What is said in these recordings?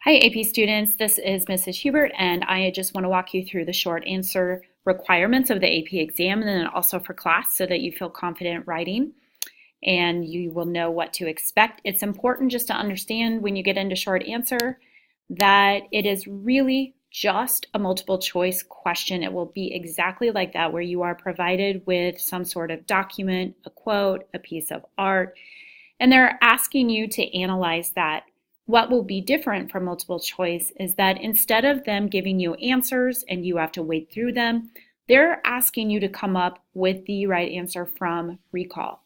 Hi, AP students. This is Mrs. Hubert, and I just want to walk you through the short answer requirements of the AP exam and then also for class so that you feel confident writing and you will know what to expect. It's important just to understand when you get into short answer that it is really just a multiple choice question. It will be exactly like that, where you are provided with some sort of document, a quote, a piece of art, and they're asking you to analyze that. What will be different from multiple choice is that instead of them giving you answers and you have to wade through them, they're asking you to come up with the right answer from recall.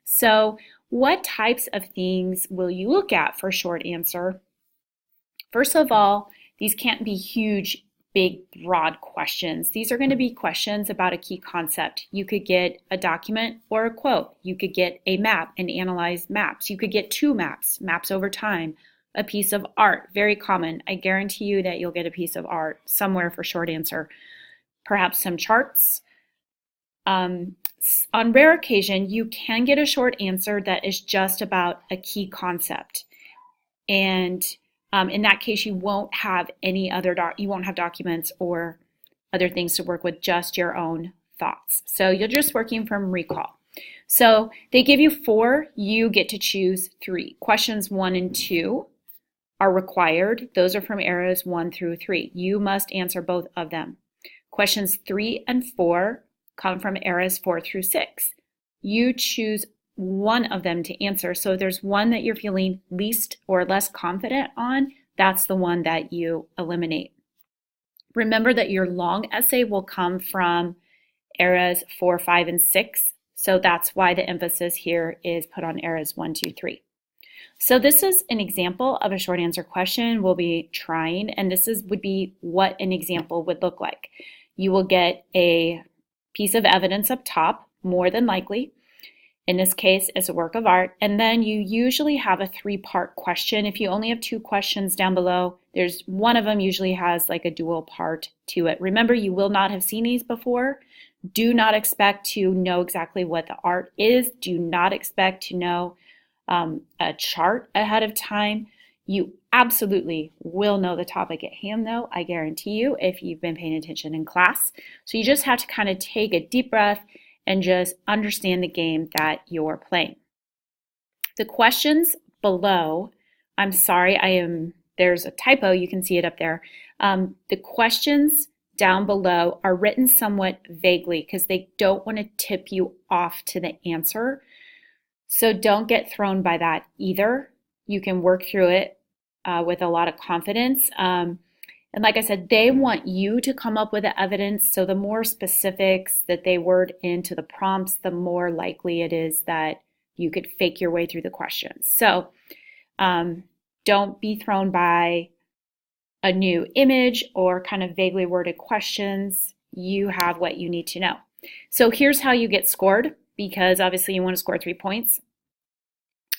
So, what types of things will you look at for short answer? First of all, these can't be huge, big, broad questions. These are going to be questions about a key concept. You could get a document or a quote. You could get a map and analyze maps. You could get two maps, maps over time, a piece of art, very common. I guarantee you that you'll get a piece of art somewhere for short answer. Perhaps some charts. On rare occasion, you can get a short answer that is just about a key concept. And in that case, you won't have you won't have documents or other things to work with, just your own thoughts. So you're just working from recall. So they give you 4, you get to choose 3. Questions 1 and 2 are required. Those are from eras 1 through 3. You must answer both of them. Questions 3 and 4 come from eras 4 through 6. You choose one of them to answer. So if there's one that you're feeling least or less confident on, that's the one that you eliminate. Remember that your long essay will come from eras 4, 5, and 6. So that's why the emphasis here is put on eras 1, 2, 3. So this is an example of a short answer question we'll be trying, and would be what an example would look like. You will get a piece of evidence up top, more than likely. In this case, it's a work of art. And then you usually have a 3-part question. If you only have 2 questions down below, there's one of them usually has like a dual part to it. Remember, you will not have seen these before. Do not expect to know exactly what the art is. Do not expect to know a chart ahead of time. You absolutely will know the topic at hand, though, I guarantee you, if you've been paying attention in class. So you just have to kind of take a deep breath and just understand the game that you're playing. The questions below, I'm sorry, there's a typo, you can see it up there. The questions down below are written somewhat vaguely because they don't want to tip you off to the answer. So don't get thrown by that either. You can work through it with a lot of confidence. And like I said, they want you to come up with the evidence. So the more specifics that they word into the prompts, the more likely it is that you could fake your way through the questions. So don't be thrown by a new image or kind of vaguely worded questions. You have what you need to know. So here's how you get scored, because obviously you want to score 3 points.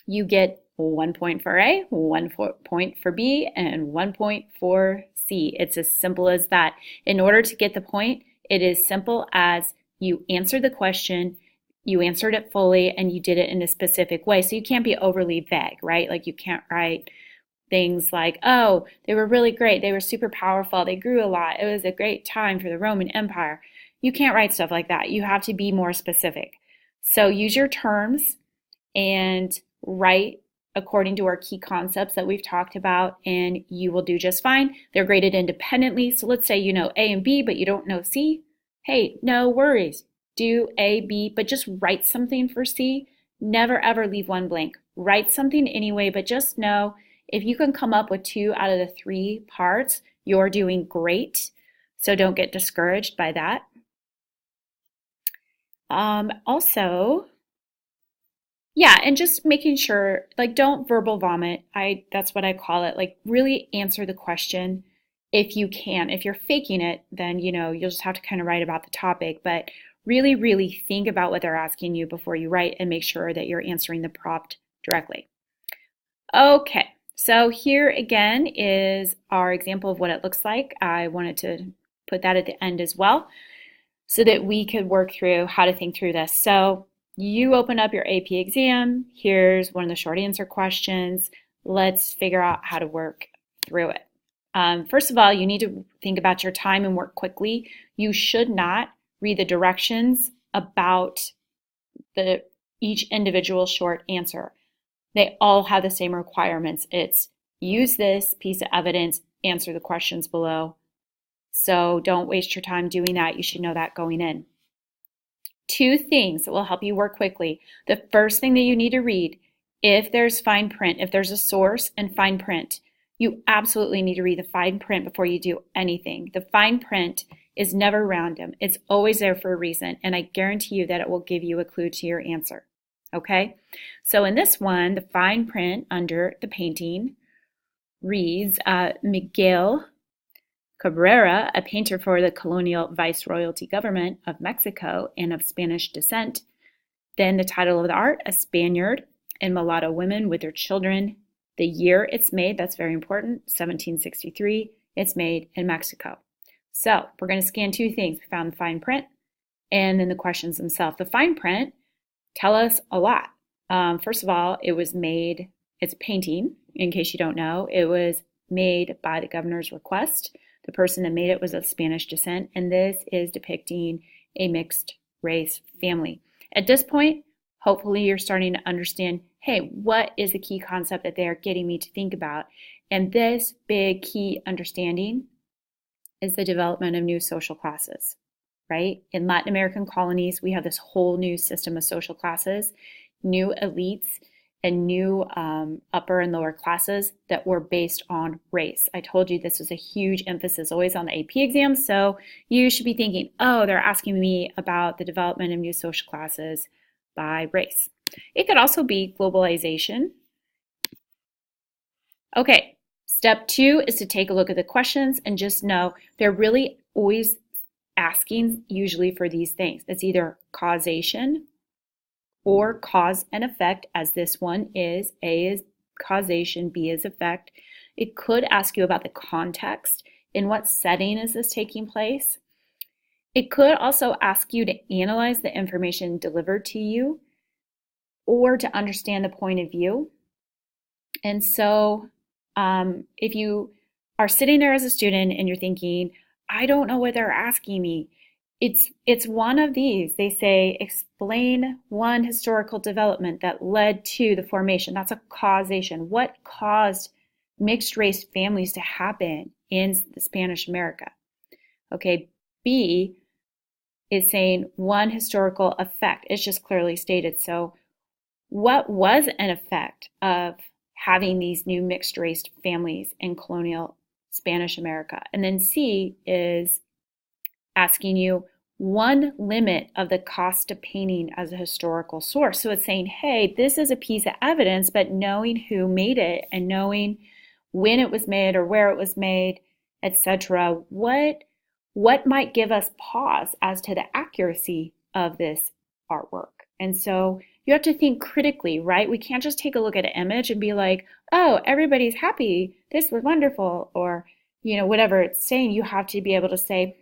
You get 1 point for A, 1 point for B, and 1 point for C. It's as simple as that. In order to get the point, it is simple as you answer the question, you answered it fully, and you did it in a specific way. So you can't be overly vague, right? Like you can't write things like, oh, they were really great, they were super powerful, they grew a lot, it was a great time for the Roman Empire. You can't write stuff like that. You have to be more specific. So use your terms and write according to our key concepts that we've talked about, and you will do just fine. They're graded independently. So let's say you know A and B, but you don't know C. Hey, no worries. Do A, B, but just write something for C. Never ever leave one blank. Write something anyway, but just know if you can come up with 2 out of the 3 parts, you're doing great. So don't get discouraged by that. Also, yeah, and just making sure, like, don't verbal vomit. That's what I call it. Like, really answer the question if you can. If you're faking it, then, you'll just have to kind of write about the topic, but really, really think about what they're asking you before you write and make sure that you're answering the prompt directly. Okay, so here again is our example of what it looks like. I wanted to put that at the end as well so that we could work through how to think through this. So you open up your AP exam. Here's one of the short answer questions. Let's figure out how to work through it. First of all, you need to think about your time and work quickly. You should not read the directions about each individual short answer. They all have the same requirements. It's use this piece of evidence, answer the questions below. So don't waste your time doing that. You should know that going in. 2 things that will help you work quickly. The first thing that you need to read, if there's fine print, if there's a source and fine print, you absolutely need to read the fine print before you do anything. The fine print is never random. It's always there for a reason, and I guarantee you that it will give you a clue to your answer. Okay? So in this one, the fine print under the painting reads, Miguel Cabrera, a painter for the colonial viceroyalty government of Mexico and of Spanish descent. Then the title of the art, A Spaniard and Mulatto Women with Their Children. The year it's made, that's very important, 1763. It's made in Mexico. So we're going to scan 2 things. We found the fine print and then the questions themselves. The fine print tell us a lot. First of all, it was made, it's a painting, in case you don't know. It was made by the governor's request. The person that made it was of Spanish descent, and this is depicting a mixed race family. At this point, hopefully you're starting to understand, hey, what is the key concept that they're getting me to think about? And this big key understanding is the development of new social classes, right? In Latin American colonies, we have this whole new system of social classes, new elites, and new upper and lower classes that were based on race. I told you this was a huge emphasis always on the AP exam, so you should be thinking, oh, they're asking me about the development of new social classes by race. It could also be globalization. Okay, step 2 is to take a look at the questions and just know they're really always asking usually for these things. It's either causation or cause and effect, as this one is. A is causation, B is effect. It could ask you about the context. In what setting is this taking place? It could also ask you to analyze the information delivered to you or to understand the point of view. And so if you are sitting there as a student and you're thinking, I don't know what they're asking me, it's one of these. They say, explain one historical development that led to the formation. That's a causation. What caused mixed race families to happen in the Spanish America? Okay, B is saying one historical effect. It's just clearly stated. So what was an effect of having these new mixed race families in colonial Spanish America? And then C is asking you one limit of the cost of painting as a historical source. So it's saying, hey, this is a piece of evidence, but knowing who made it and knowing when it was made or where it was made, etc., what might give us pause as to the accuracy of this artwork? And so you have to think critically, right? We can't just take a look at an image and be like, oh, everybody's happy, this was wonderful, or whatever it's saying. You have to be able to say,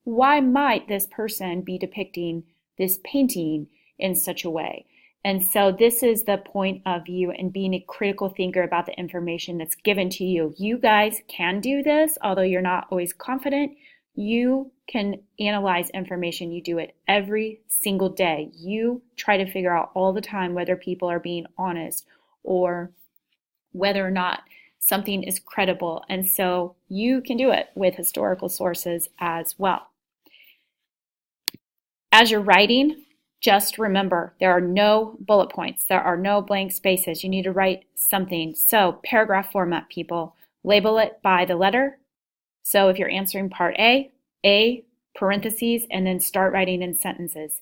why might this person be depicting this painting in such a way? And so this is the point of view and being a critical thinker about the information that's given to you. You guys can do this, although you're not always confident. You can analyze information. You do it every single day. You try to figure out all the time whether people are being honest or whether or not something is credible. And so you can do it with historical sources as well. As you're writing, just remember there are no bullet points. There are no blank spaces. You need to write something. So paragraph format, people. Label it by the letter. So if you're answering part A, parentheses, and then start writing in sentences.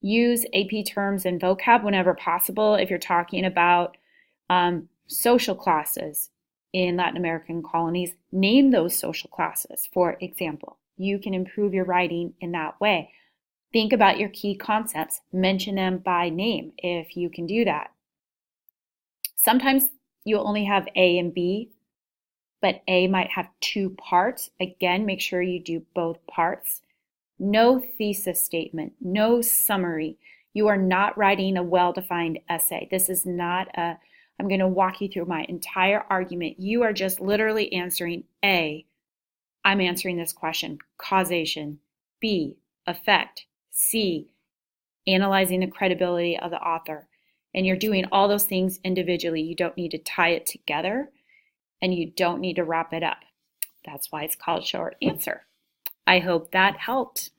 Use AP terms and vocab whenever possible. If you're talking about social classes in Latin American colonies, name those social classes, for example. You can improve your writing in that way. Think about your key concepts. Mention them by name if you can do that. Sometimes you'll only have A and B, but A might have 2 parts. Again, make sure you do both parts. No thesis statement, no summary. You are not writing a well-defined essay. This is not a I'm going to walk you through my entire argument. You are just literally answering A, I'm answering this question, causation. B, effect. C, analyzing the credibility of the author. And you're doing all those things individually. You don't need to tie it together, and you don't need to wrap it up. That's why it's called short answer. I hope that helped.